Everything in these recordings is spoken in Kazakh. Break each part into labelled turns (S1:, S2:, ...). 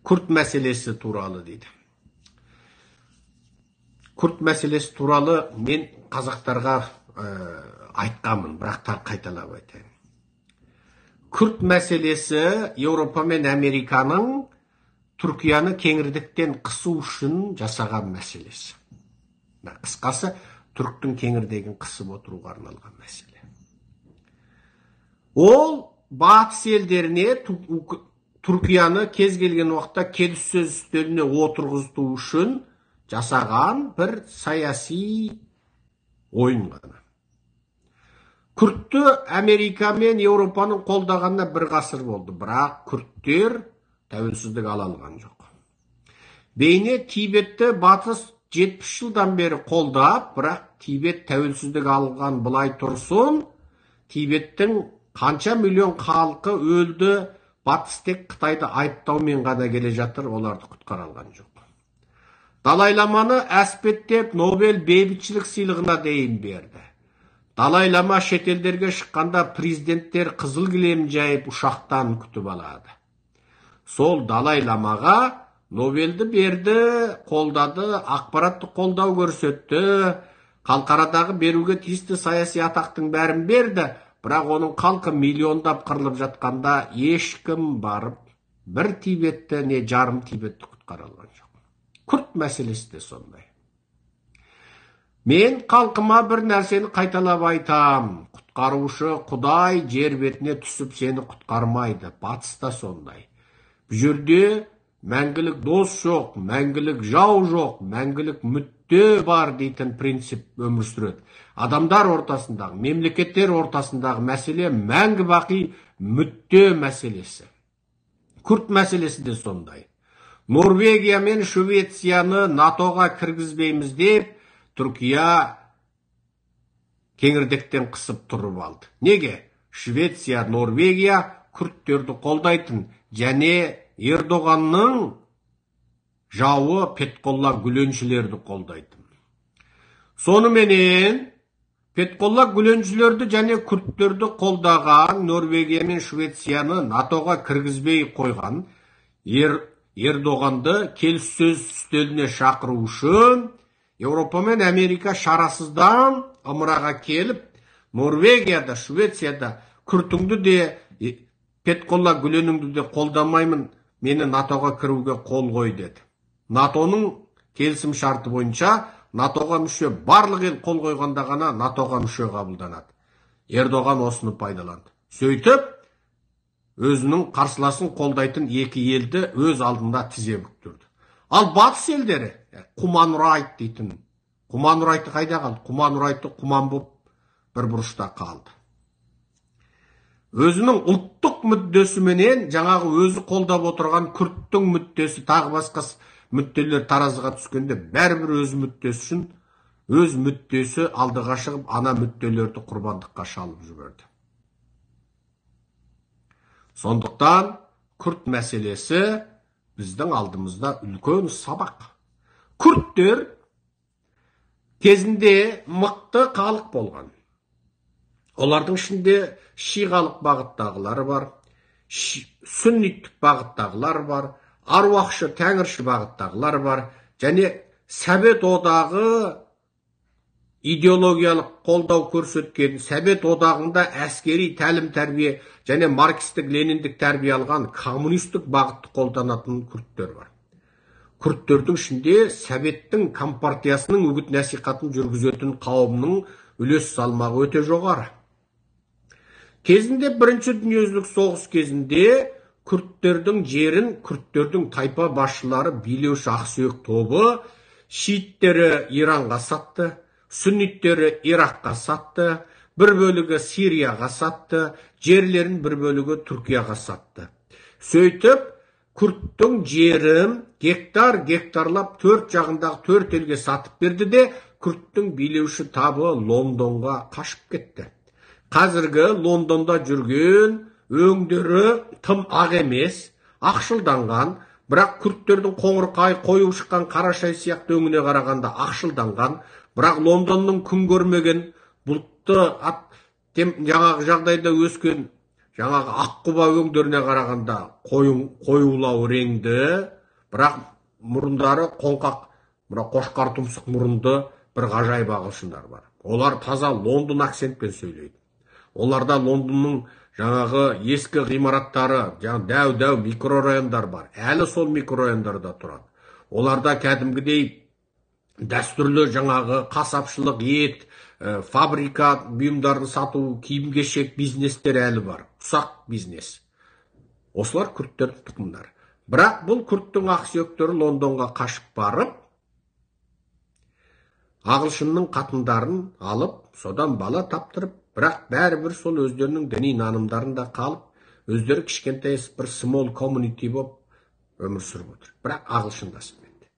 S1: Kürt meselesi туралы дейді. Kürt meselesi туралы мен қазақтарға айтқанмын, бірақ қайталап айтайын. Kürt meselesi Европа мен Американың Түркияны кеңірдіктен қысу үшін жасаған мәселесі. Қысқасы, түріктің кеңірдегін қысып отыруға арналған мәселе. Ол батыс елдеріне Түркияны кез келген уақытта келіссөз үстеліне отырғызу үшін жасаған бір саяси ойын ғана. Күртті Америка мен Еуропаның қолдағанына бір ғасыр болды, бірақ күрттер тәуелсіздік ала алған жоқ. Бейне Тибетті батыс 70 жылдан бері қолдап, бірақ Тибет тәуелсіздік алған былай тұрсын, Тибеттің қанша миллион халқы өлді, батыс тек Қытайды айыптаумен ғана келе жатыр, оларды құтқара алған жоқ. Далай-ламаны әспеттеп Нобель бейбітшілік сыйлығына дейін берді. Далай-лама шетелдерге шыққанда президенттер қызыл кілем жайып ұшақтан күтіп алады. Сол Далай-ламаға Нобельді берді, қолдады, ақпаратты қолдау көрсетті, халықарадағы беруге тиісті саяси атақтың бәрін берді, бірақ оның халқы миллиондап қырылып жатқанда ешкім барып бір Тибетті не жарым Тибетті құтқара алған жоқ. Күрт мәселесі де сондай. Мен халқыма бір нәрсені қайталап айтам. Құтқарушы Құдай жер бетіне түсіп сені құтқармайды. Батыста сондай. Бұл жерде мәңгілік дос жоқ, мәңгілік жау жоқ, мәңгілік мүдде бар дейтін принцип өмір сүреді. Адамдар ортасындағы, мемлекеттер ортасындағы мәселе мәңгі бақи мүдде мәселесі. Күрт мәселесі де сондай. Норвегия мен Швецияны НАТОға кіргізбейміз деп, Түркия кеңірдектен қысып тұрып алды. Неге? Швеция, Норвегия күрттерді қолдайтын, және Ердоғанның жауы Петқолла Гүленшілерді қолдайтын. Соныменен Петқолла Гүленшілерді және күрттерді қолдаған Норвегия мен Швецияны НАТОға кіргізбей қойған Ердоғанды келіссөз үстеліне шақыру үшін Еуропа мен Америка шарасыздан ымыраға келіп, Норвегияда, Швецияда күртіңді де, Петқолла Гүленіңді де қолдамаймын, мені НАТОға кіруге қол қой деді. НАТОның келісім шарты бойынша НАТОға мүше барлық ел қол қойғанда ғана НАТОға мүше қабылданады. Ердоған осыны пайдаланды. Сөйтіп, өзінің қарсыласын қолдайтын екі елді өз алдында тізе бүктірді. Ал батыс елдері, Құманұрайт дейтін, Құманұрайты қайда қалды? Құманұрайты құман болып бір бұрышта қалды. Өзінің ұлттық мүддесіменен жаңағы өзі қолдап отырған күрттің мүддесі, тағы басқа мүдделер таразыға түскенде бәрібір өз мүддесі үшін, өз мүддесі алдыға шығып, ана мүдделерді құрбандыққа шалып жіберді. Сондықтан күрт мәселесі біздің алдымызда үлкен сабақ. Күрттер кезінде мықты халық болған. Олардың ішінде шиғалық бағыттағылар бар, сүнниттік бағыттағылар бар, аруақшы, тәңірші бағыттағылар бар, және Совет одағы идеологиялық қолдау көрсеткен, Совет одағында әскери тәлім тәрбие және маркстік лениндік тәрбие алған коммунистік бағытты қолданатын күрттер бар. Күрттердің ішінде Советтің компартиясының үгіт насихатын жүргізетін қауымның үлес салмағы өте жоғары. Кезінде бірінші дүниежүзілік соғыс кезінде күрттердің жерін күрттердің тайпа басшылары билеуші ақсүйек тобы шииттері Иранға сатты, сүнниттері Иракқа сатты, бір бөлігі Сирияға сатты, жерлерін бір бөлігі Түркияға сатты. Сөйтіп, күрттің жерін гектарлап төрт жағындағы төрт елге сатып берді де, күрттің билеуші табы Лондонға қашып кетті. Қазіргі Лондонда жүрген өңдері тым ақ емес, ақшылданған, бірақ күрттердің қоңырқай қойып шыққан қарашай сияқты өңіне қарағанда ақшылданған, бірақ Лондонның күн көрмеген, бұлтты жаңағы жағдайда өскен жаңағы аққұба өңдеріне қарағанда қоюлау реңді, бірақ мұрындары қоңқақ, мына қошқар тұмсық мұрынды бір ғажайып ағылшындар бар. Олар таза Лондон акцентпен сөйлейді. Оларда Лондонның жаңағы ескі ғимараттары, дәу микрорайондар бар. Әлі сол микрорайондарда тұрады. Оларда кәдімгідей дәстүрлі жаңағы қасапшылық, ет, фабрика бұйымдарын сату, киім-кешек бизнестер әлі бар. Ұсақ бизнес. Осылар күрттердің тұқымдары. Бірақ бұл күрттің ақсүйектері Лондонға қашып барып, ағылшынның қатындарын алып, содан бала таптырып, бірақ бәрібір сол өздерінің діни нанымдарында қалып, өздері кішкентай бір small community болып өмір сүріп отыр. Бірақ ағылшындасып кетті.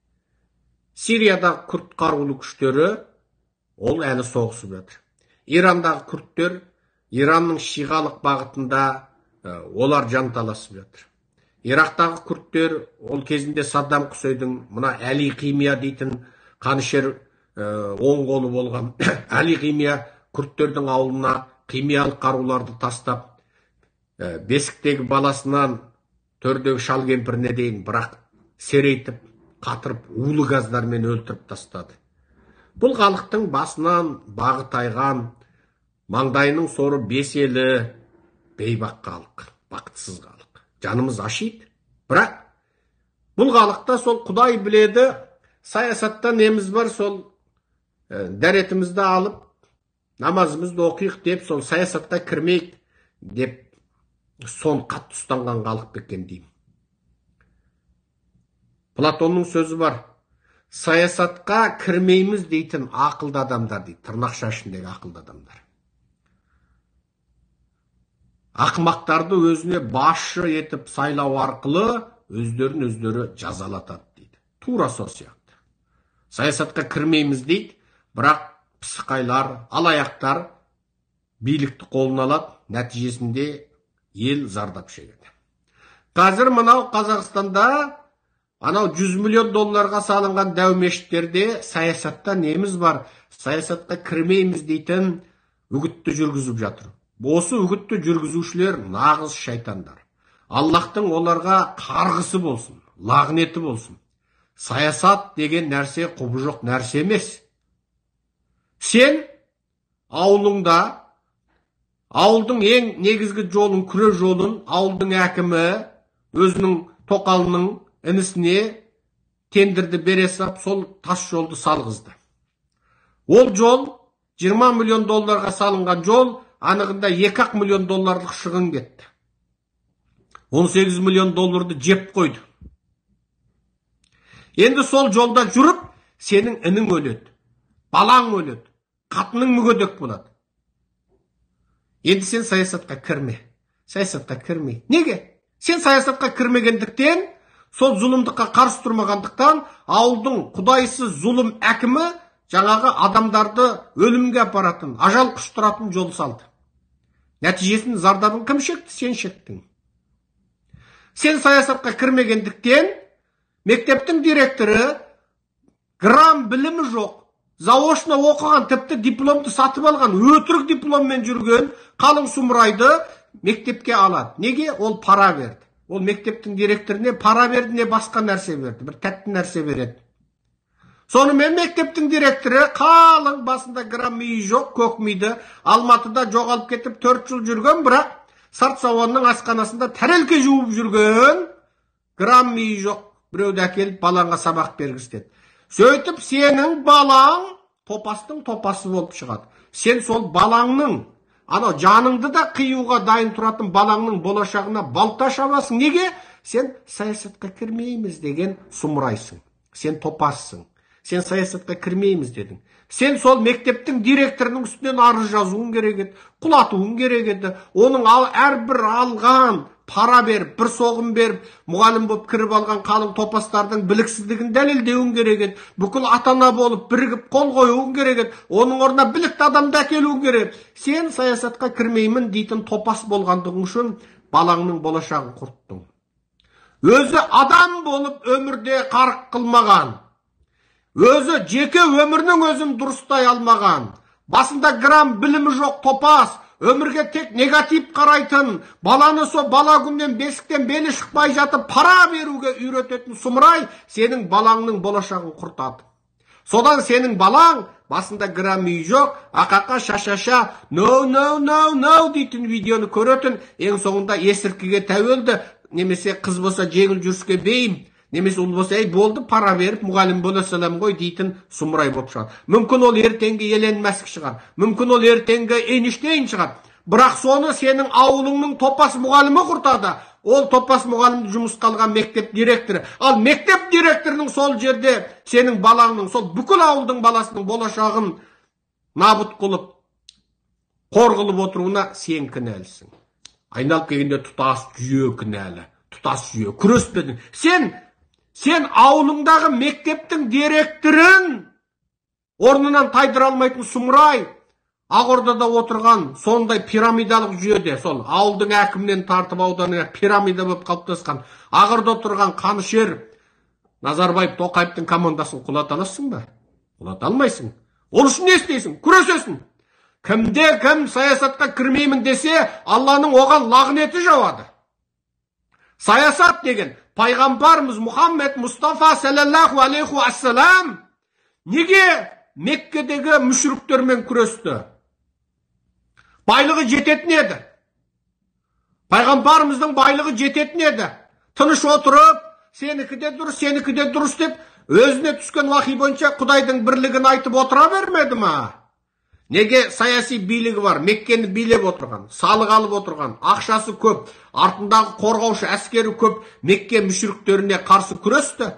S1: Сириядағы күрт қарулы күштері ол әлі соғысып жатыр. Ирандағы күрттер, Иранның шиғалық бағытында олар жанталасып жатыр. Ирактағы күрттер, ол кезінде Саддам Хусейндің мына Әли Қимия дейтін қанішер оң қолы болған Әли Қимия күрттердің ауылына химиялық қаруларды тастап, бесіктегі баласынан төрдегі шал кемпіріне дейін бірақ серейтіп, қатырып, улы газдармен өлтіріп тастады. Бұл халықтың басынан бағы тайған, маңдайының соры беселі, бейбақ халық, бақытсыз халық. Жанымыз ашиды. Бірақ бұл халықта сол Құдай біледі, саясатта неміз бар, сол дәретімізді алып, намазымызды оқиық деп, сол саясатта кірмейік деп, сон қатты ұстанған халық бекен деймін. Платонның сөзі бар. Саясатқа кірмейміз дейтін ақылды адамдар дейді, тырнақша ішіндегі ақылды адамдар. Ақымақтарды өзіне басшы етіп сайлау арқылы өздерін өздері жазалатады дейді. Тура сол сияқты. Саясатқа кірмейміз дейді, бірақ пысықайлар, алаяқтар билікті қолына алады, нәтижесінде ел зардап шегеді. Қазір мынау Қазақстанда анау 100 миллион долларға салынған дәу мешіттерде саясатта неміз бар, саясатқа кірмейміз дейтін үгітті жүргізіп жатыр. Осы үгітті жүргізушілер нағыз шайтандар. Аллахтың оларға қарғысы болсын, лағнеті болсын. Саясат деген нәрсе құбы жоқ нәрсе емес. Сен ауылыңда, ауылдың ең негізгі жолын, күре жолын, ауылдың әкімі өзінің тоқалының інісіне тендерді бере сап, сол тас жолды салғызды. Ол жол 20 миллион долларға салынған жол, анығында 2 миллион долларлық шығын кетті. 18 миллион долларды жеп қойды. Енді сол жолда жүріп, сенің інің өледі, балаң өледі, қатының мүгедек болады. Енді сен саясатқа кірме. Саясатқа кірме. Неге? Сен саясатқа кірмегендіктен, сол зұлымдыққа қарсы тұрмағандықтан, ауылдың құдайсыз зұлым әкімі жаңағы адамдарды өлімге апаратын, ажал құштыратын жол салды. Нәтижесінің зардабын кім шекті? Сен шектің. Сен саясатқа кірмегендіктен, мектептің директоры грам білімі жоқ, заочно оқыған, тіпті дипломды сатып алған, өтірік дипломмен жүрген қалың сұмырайды мектепке алады. Неге? Ол пара берді. Ол мектептің директоріне пара берді, не басқа нәрсе берді, бір тәтті нәрсе береді. Сонымен мектептің директоры қалың, басында грам миы жоқ, көк миды, Алматыда жоғалып кетіп 4 жыл жүрген, бірақ Сартсауанның асханасында тәрелке жуып жүрген, грам миы жоқ, біреуді әкеліп балаңға сабақ бергізді. Сөйтіп сенің балаң топастың топасы болып шығады. Сен сол балаңның, анау жаныңды да қиюға дайын тұратын балаңның болашағына балта шабасың. Неге? Сен саясатқа кірмейміз деген сұмырайсың. Сен топассың. Сен саясатқа кірмейміз дедің. Сен сол мектептің директорының үстінен арыз жазуың керек еді, құлатуың керек еді. Оның әрбір алған пара беріп, бір соғым беріп, мұғалім болып кіріп алған қалың топастардың біліксіздігін дәлелдеуің керек еді. Бүкіл ата-ана болып бірігіп қол қоюың керек еді. Оның орнына білікті адамды әкелуің керек. Сен саясатқа кірмеймін дейтін топас болғандығың үшін балаңның болашағын құрттың. Өзі адам болып өмірде қарық қылмаған, өзі жеке өмірінің өзін дұрыстай алмаған, басында грам білімі жоқ топас, өмірге тек негатив қарайтын, баланы со бала күннен бесіктен белі шықпай жатып пара беруге үйрететін сұмырай сенің балаңның болашағын құртады. Содан сенің балаң басында грамм үй жоқ, ақақа шашаша, no дейтін видеоны көретін, ең соңында есірткіге тәуелді, немесе қыз болса жеңіл жүріске бейім, немесе ұл болса, болды, пара беріп, мұғалім бола салам ғой дейтін сұмырай болып шығар. Мүмкін ол ертеңгі Елен Мәск шығар, мүмкін ол ертеңгі Эйнштейн шығар. Бірақ соны сенің ауылыңның топас мұғалімі құртады. Ол топас мұғалімді жұмысқа алған мектеп директоры. Ал мектеп директорының сол жерде сенің балаңның, сол бүкіл ауылдың баласының болашағын набыт қылып, қор қылып отыруына сен кінәлісің. Айналып келгенде тұтас жүйе кінәлі. Тұтас жүйе. Күреспедің. Сен ауылыңдағы мектептің директорын орнынан тайдыра алмайтын сұмырай, Ақордада отырған сондай пирамидалық жүйеде, сол ауылдың әкімнен тартып ауданына пирамида болып қалыптасқан, Ақордада отырған Қанышер, Назарбаев, Тоқаевтың командасын құлата аласың ба? Құлата алмайсың. Ол үшін не істейсің? Күресесің. Кімде кім саясатқа кірмеймін десе, Алланың оған лағнеті жауады. Саясат деген пайғамбарымыз Мұхаммед Мұстафа саллаллаху алейхи ассалам неге Меккедегі мүшриктермен күресті? Байлығы жететін еді. Пайғамбарымыздың байлығы жететін еді. Тыныш отырып, сенікі де дұрыс деп, өзіне түскен уахи бойынша Құдайдың бірлігін айтып отыра бермеді ма? Неге саяси билігі бар, Меккені билеп отырған, салық алып отырған, ақшасы көп, артындағы қорғаушы әскері көп, Мекке мүшриктеріне қарсы күресті?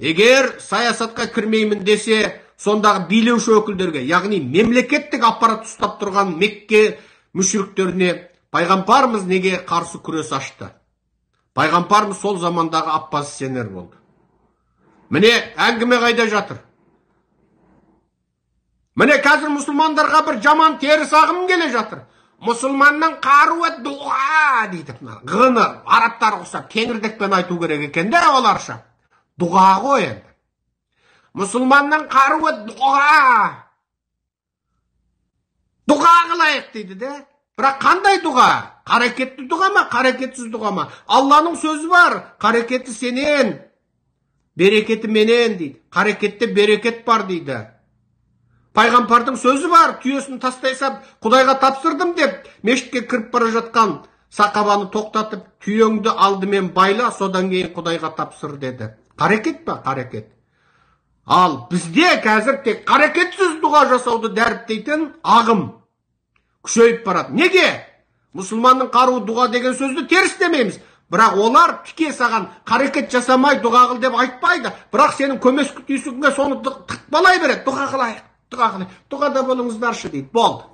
S1: Егер саясатқа кірмеймін десе, сондағы билеуші өкілдерге, яғни мемлекеттік аппарат ұстап тұрған Мекке мүшриктеріне пайғамбарымыз неге қарсы күрес ашты? Пайғамбарымыз сол замандағы Аппас сенер болды. Міне әңгіме қайда жатыр? Міне қазір мұсылмандарға бір жаман теріс ағым келе жатыр. Мұсылманның қаруы дұға дейді. Ғыны арабтар ұқсап кеңірдекпен айту керек екен де оларша. Дұға ғой енді. Мұсылманның қаруы дұға. Дұға қылайық дейді де. Бірақ қандай дұға? Қарекетті дұға ма, қарекетсіз дұға ма? Алланың сөзі бар. Қарекеті сенен, берекеті менен дейді. Қарекетте берекет бар дейді. Пайғамбардың сөзі бар. Түйесін тастай сап, Құдайға тапсырдым деп, мешітке кіріп бара жатқан сақабаны тоқтатып, түйеңді алдымен байла, содан кейін Құдайға тапсыр деді. Қарекет па? Қарекет. Ал бізде қазір тек қарекетсіз дұға жасауды дәріптейтін ағым күшейіп барады. Неге? Мұсылманның қаруы дұға деген сөзді теріс демейміз. Бірақ олар тіке саған қарекет жасамай дұға қыл деп айтпайды. Бірақ сенің көмескі түйсігіңе соны тықпалай береді. Дұға қылайық, дұға қылайық, дұғада болыңыздаршы дейді. Болды.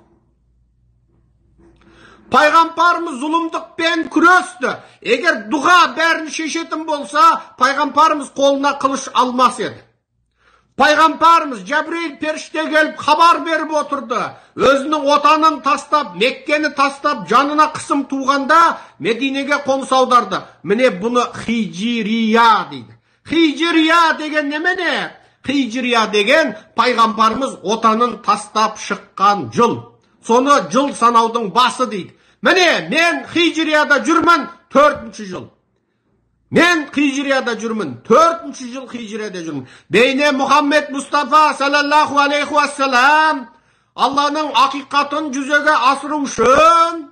S1: Пайғамбарымыз зұлымдықпен күресті. Егер дұға бәрін шешетін болса, пайғамбарымыз қолына қылыш алмас еді. Пайғамбарымыз Жәбірейіл періште келіп хабар беріп отырды. Өзінің отанын тастап, Меккені тастап, жанына қысым туғанда Мединеге қоныс аударды. Міне бұны хижрия дейді. Хижрия деген немене? Хижрия деген пайғамбарымыз отанын тастап шыққан жыл. Соны жыл санаудың басы дейді. Міне мен хижрияда жүрмін 4-ші жыл. Мен хижрияда жүрмін, 4-ші жыл хижрияда жүрмін. Бейне Мұхаммед Мұстафа саллаллаху алейхи ассалам Алланың ақиқатын жүзеге асыру үшін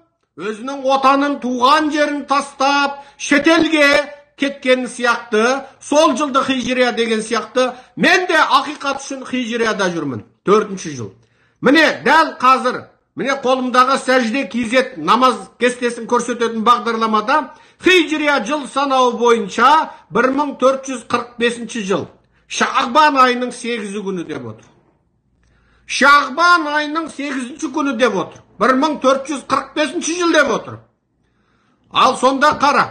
S1: өзінің отанын туған жерін тастап шетелге кеткен сияқты, сол жылды хижрия деген сияқты, мен де ақиқат үшін хижрияда жүрмін, 4-ші жыл. Міне дәл қазір, міне қолымдағы сәжде кизет намаз кестесін көрсететін бағдарламада хижрия жыл санауы бойынша 1445 жыл. Шағбан айының 8 күні деп отыр. Шағбан айының 8 күні деп отыр. 1445 жыл деп отыр. Ал сонда қара,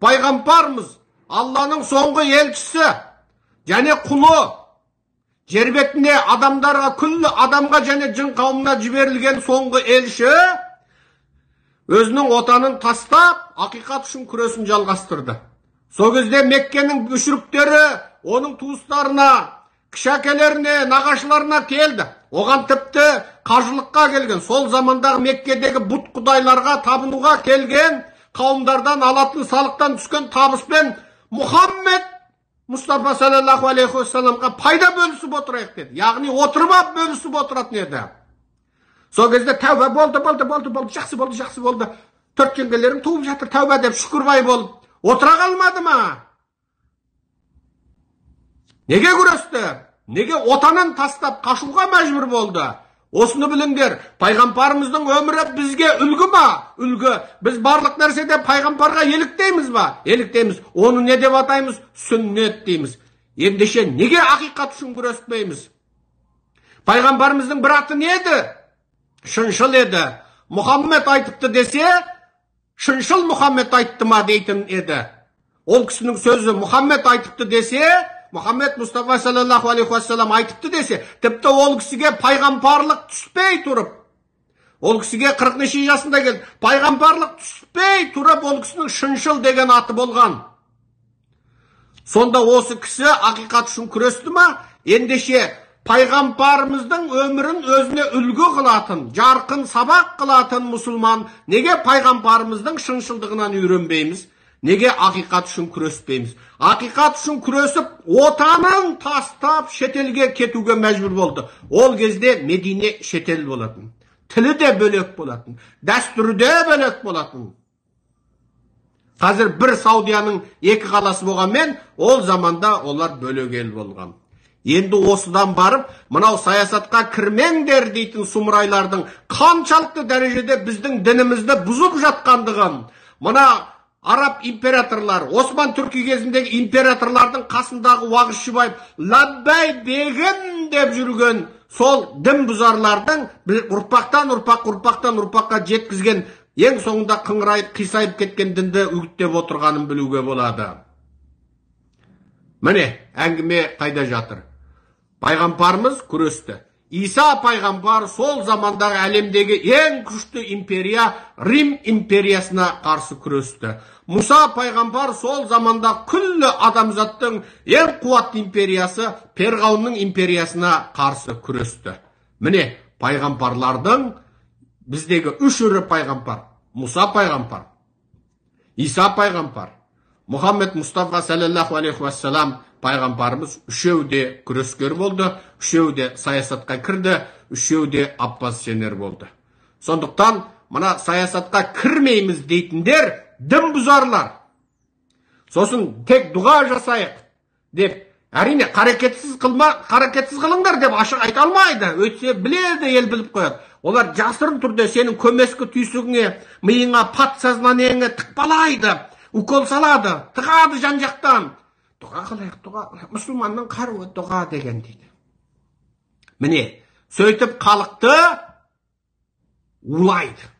S1: пайғамбарымыз Алланың соңғы елшісі және құлы, жер бетіне адамдарға, күллі адамға және жын қауымына жіберілген соңғы елші өзінің отанын тастап, ақиқат үшін күресін жалғастырды. Сол кезде Меккенің мүшриктері оның туыстарына, кіші әкелеріне, нағашыларына келді. Оған тіпті қажылыққа келген, сол замандағы Меккедегі бұт құдайларға табынуға келген қауымдардан алатын салықтан түскен табыспен Мұхаммед Мұстафа саллаллаху алейхи уассаламға пайда бөлісіп отырайық деді. Яғни отырып алып бөлісіп отыратын еді. Сол кезде тәуба болды, жақсы болды. 4 жеңгелерім туып жатыр, тәуба деп шүкірбай болып отыра қалмады ма? Неге күресті? Неге отанын тастап қашуға мәжбүр болды? Осыны біліңдер, пайғамбарымыздың өмірі бізге үлгі ма? Үлгі. Біз барлық нәрседе пайғамбарға еліктейміз ба? Еліктейміз. Оны не деп атаймыз? Сүннет дейміз. Ендеше неге ақиқат үшін күреспейміз? Пайғамбарымыздың бір аты не еді? Шыншыл еді. Мұхаммед айтыпты десе, шыншыл Мұхаммед айтты ма дейтін еді. Ол кісінің сөзі Мұхаммед айтыпты десе, Мұхаммед Мұстафа саллаллаху алейхи уассалам айтыпты десе, тіпті ол кісіге пайғамбарлық түспей тұрып, ол кісіге 40 жасында келді, пайғамбарлық түспей тұрып, ол кісінің шыншыл деген аты болған. Сонда осы кісі ақиқат үшін күресті ма? Ендеше пайғамбарымыздың өмірін өзіне үлгі қылатын, жарқын сабақ қылатын мұсылман неге пайғамбарымыздың шыншылдығынан үйренбейміз? Неге ақиқат үшін күреспейміз? Ақиқат үшін күресіп, отанын тастап шетелге кетуге мәжбүр болды. Ол кезде Медине шетел болатын. Тілі де бөлек болатын. Дәстүрі де бөлек болатын. Қазір бір Саудияның 2 қаласы болғанмен, ол заманда олар бөлек ел болған. Енді осыдан барып, мынау саясатқа кірмеңдер дейтін сұмырайлардың қаншалықты дәрежеде біздің дінімізді бұзып жатқандығын, мына Араб императорлар, Осман Түркі кезіндегі императорлардың қасындағы уағыз шұбайып, лаббай бегім деп жүрген сол дін бұзарлардың ұрпақтан ұрпаққа жеткізген, ең соңында қыңырайып, қисайып кеткен дінді үгіттеп отырғанын білуге болады. Міне, әңгіме қайда жатыр? Пайғамбарымыз күресті. Иса пайғамбар сол замандағы әлемдегі ең күшті империя Рим империясына қарсы күресті. Мұса пайғамбар сол заманда күллі адамзаттың ең қуатты империясы Перғауынның империясына қарсы күресті. Міне, пайғамбарлардың біздегі 3 ірі пайғамбар: Мұса пайғамбар, Иса пайғамбар, Мұхаммед Мұстафа саллаллаху алейхи уассалам пайғамбарымыз үшеуі де күрескер болды, үшеуі де саясатқа кірді, үшеуі де Аппас сенер болды. Сондықтан мына саясатқа кірмейміз дейтіндер дін бұзарлар. Сосын тек дұға жасайық деп, әрине қарекетсіз қылыңдар деп ашық айта алмайды. Өйтсе біледі, ел біліп қояды. Олар жасырын түрде сенің көмескі түйсігіңе, миыңа, пат сознанияңа тықпалайды, укол салады, тығады жан жақтан. Дұға қылайық, дұға, мұсылманның қаруы дұға деген дейді. Міне, сөйтіп халықты улайды.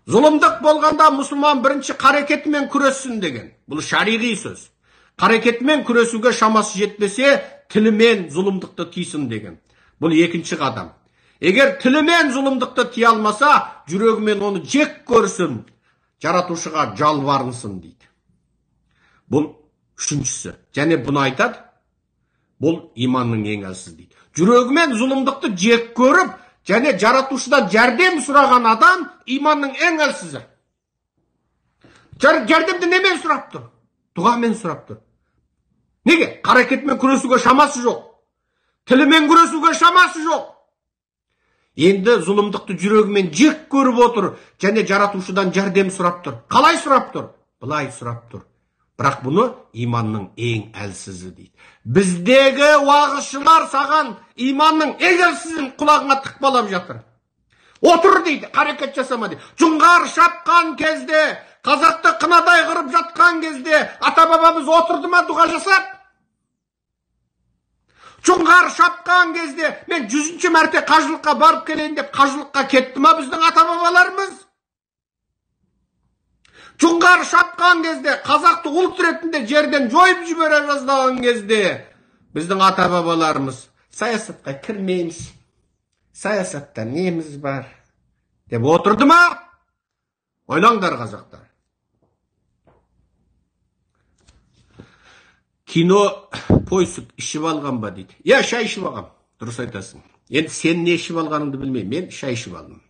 S1: Зұлымдық болғанда мұсылман бірінші қарекетімен күрессін деген. Бұл шариғи сөз. Қарекетімен күресуге шамасы жетпесе, тілімен зұлымдықты тыйсын деген. Бұл екінші қадам. Егер тілімен зұлымдықты тия алмаса, жүрегімен оны жек көрсін, жаратушыға жалбарынсын дейді. Бұл үшіншісі. Және бұны айтады, бұл иманның ең әлсіз дейді. Жүрегімен зұлымдықты жек көріп, және жаратушыдан жәрдем сұраған адам иманның ең әлсізі. Жәрдемді немен сұрап тұр? Дұғамен сұрап тұр. Неге? Қарекетмен күресуге шамасы жоқ. Тілімен күресуге шамасы жоқ. Енді зұлымдықты жүрегімен жек көріп отыр, және жаратушыдан жәрдем сұрап тұр. Қалай сұрап тұр? Былай сұрап тұр. Бірақ бұны иманның ең әлсізі дейді. Біздегі уағызшылар саған иманның ең әлсізін құлағыңа тықпалап жатыр. Отыр дейді, қарекет жасама дейді. Жұңғар шапқан кезде, қазақты қынадай қырып жатқан кезде, ата-бабамыз отырды ма дұға жасап? Жұңғар шапқан кезде, мен 100-ші мәрте қажылыққа барып келейін деп қажылыққа кетті ма біздің ата-бабаларымыз? Жұңғар шапқан кезде, қазақты ұлт ретінде жерден жойып жібере жаздаған кезде, біздің ата-бабаларымыз саясатқа кірмейміз, саясатта неміз бар деп отырды ма? Ойлаңдар, қазақтар. Кино пойсып ішіп алған ба дейді. Я шай ішіп алғам. Дұрыс айтасың. Енді сен не ішіп алғаныңды білмеймін. Мен шай ішіп алдым.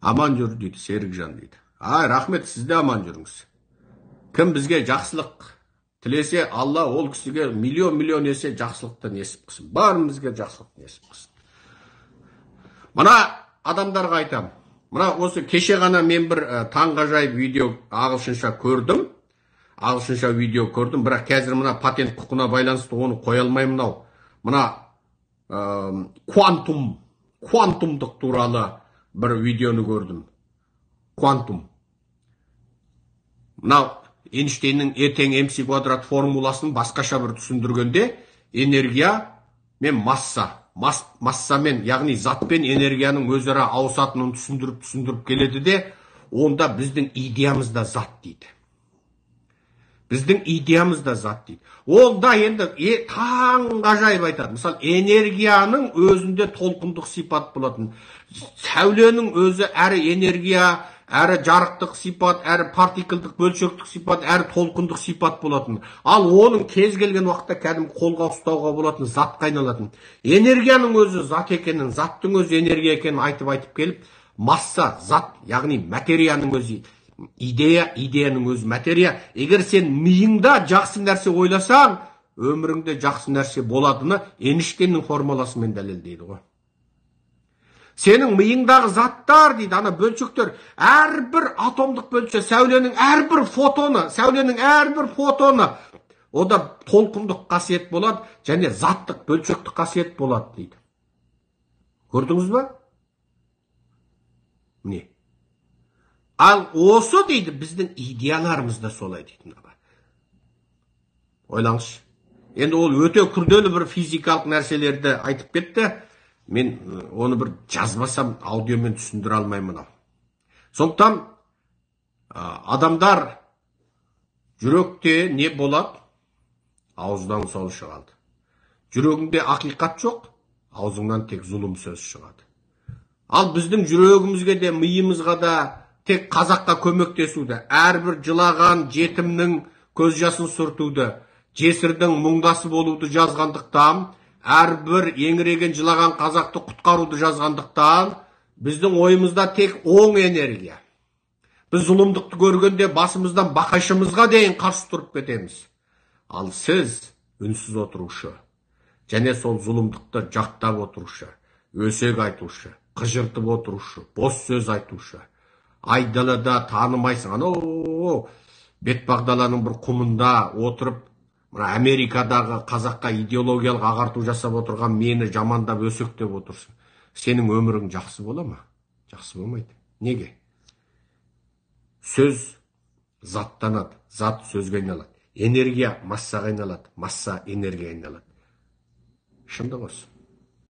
S1: Аман жүр дейді, Серікжан дейді. Ай, рахмет, сіз де аман жүріңіз. Кім бізге жақсылық тілесе, Алла ол кісіге миллион есе жақсылықты несіп қылсын. Барымызға жақсылық несіп қылсын. Мына адамдарға айтам. Мына осы кеше ғана мен бір таңғажайып видео ағылшынша көрдім. Бірақ қазір мына патент құқына байланысты оны қоя алмаймын ау. Мына квантумдық туралы бір видеоны көрдім. Квантум. Мына Эйнштейннің ертең МС квадрат формуласын басқаша бір түсіндіргенде энергия мен массамен, яғни зат пен энергияның өзара ауысатынын түсіндіріп келеді де, онда біздің идеямыз да зат дейді. Ол да енді таңғажайып айтады. Мысалы, энергияның өзінде толқындық сипат болатын. Сәуленің өзі әрі энергия, әрі жарықтық сипат, әрі партиклдық бөлшектік сипат, әрі толқындық сипат болатын. Ал оның кез келген уақытта кәдімгі қолға ұстауға болатын, затқа айналатын. Энергияның өзі зат екенін, заттың өзі энергия екенін айтып келіп, масса, зат, яғни материяның өзі идеяның өзі материя. Егер сен миыңда жақсы нәрсе ойласаң, өміріңде жақсы нәрсе боладыны Эйнштейннің формуласымен дәлелдейді ғой. Сенің миыңдағы заттар дейді, ана бөлшектер, әрбір атомдық бөлшек, сәуленің әрбір фотоны, ода толқындық қасиет болады, және заттық бөлшектік қасиет болады дейді. Көрдіңіз ба? Не? Ал осы дейді, біздің идеяларымыз да солай дейді. Ойлаңызшы. Енді ол өте күрделі бір физикалық нәрселерді айтып кетті. Мен оны бір жазбасам, аудиомен түсіндіре алмаймын. Сондықтан адамдар жүректе не болады? Ауыздан сол шығады. Жүрегіңде ақиқат жоқ, аузыңнан тек зұлым сөз шығады. Ал біздің жүрегімізге де, миымызға да тек қазаққа көмектесуді, әрбір жылаған жетімнің көз жасын сүртуді, жесірдің мұңдасы болуды жазғандықтан, әрбір еңіреген жылаған қазақты құтқаруды жазғандықтан, біздің ойымызда тек оң энергия. Біз зұлымдықты көргенде басымыздан бақайшымызға дейін қарсы тұрып кетеміз. Ал сіз үнсіз отырушы, және сол зұлымдықты жақтап отырушы, өсек айтушы, қыжыртып отырушы, бос сөз айтушы, айдалада танымайсың, анау бетпақдаланың бір құмында отырып, мына Америкадағы қазаққа идеологиялық ағарту жасап отырған мені жамандап өсектеп отырсың. Сенің өмірің жақсы бола ма? Жақсы болмайды. Неге? Сөз заттанады, зат сөзге айналады. Энергия массаға айналады, масса энергия айналады. Шындық осы.